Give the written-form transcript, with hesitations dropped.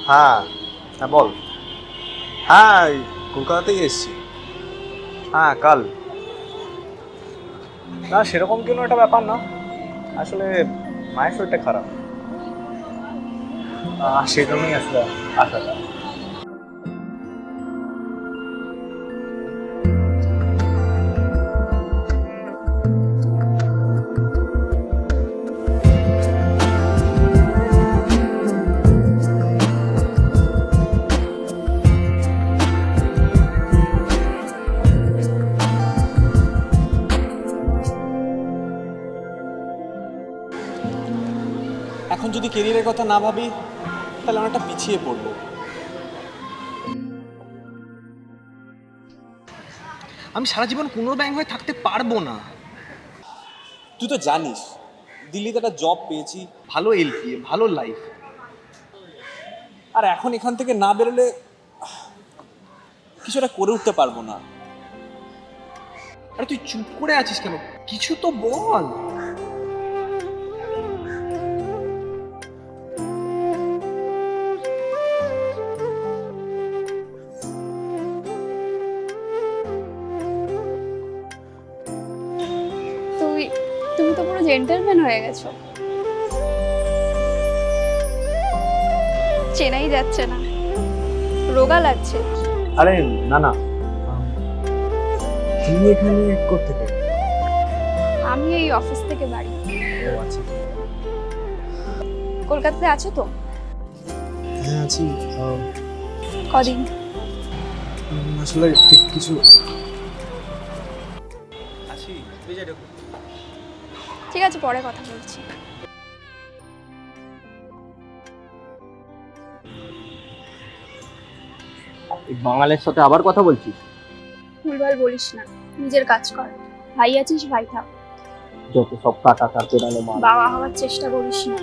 হ্যাঁ হ্যাঁ বল। হ্যাঁ কলকাতাতেই এসেছি। হ্যাঁ কাল। না সেরকম কোনো একটা ব্যাপার না, আসলে মায়ের শরীরটা খারাপ, সেই জন্যই আসলে আসাটা। এখন যদি কেরিয়ারের কথা না ভাবি তাহলে অনেকটা পিছিয়ে পড়বো। আমি সারা জীবন কোনো ব্যাংক হয়ে থাকতে পারবো না। তুই তো জানিস দিল্লিতে একটা জব পেয়েছি, ভালো এলপিএ, ভালো লাইফ। আর এখন এখান থেকে না বেরোলে কিছু একটা করে উঠতে পারবো না। আরে তুই চুপ করে আছিস কেন? কিছু তো বল। তুমি তুমি তো পুরো জেন্টলম্যান হয়ে গেছো। চেনাই যাচ্ছে না, রোগা লাগছে। আরে না না, তুমি এখানে কোত্থেকে? আমি এই অফিস থেকে বাড়ি। ও আচ্ছা। কলকাতাতে আছো তো? হ্যাঁ আছি। কদিন? আসলে ঠিক কিছু আছি। ঠিক আছে, পরে কথা বলছি। বাঙালির সাথে আবার কথা বলছিস? ভুলভাল বলিস না, নিজের কাজ কর। ভাই আছিস, ভাই থাক। যত সব কাটা কার পেরানো মাল। বাবা হওয়ার চেষ্টা করিস না।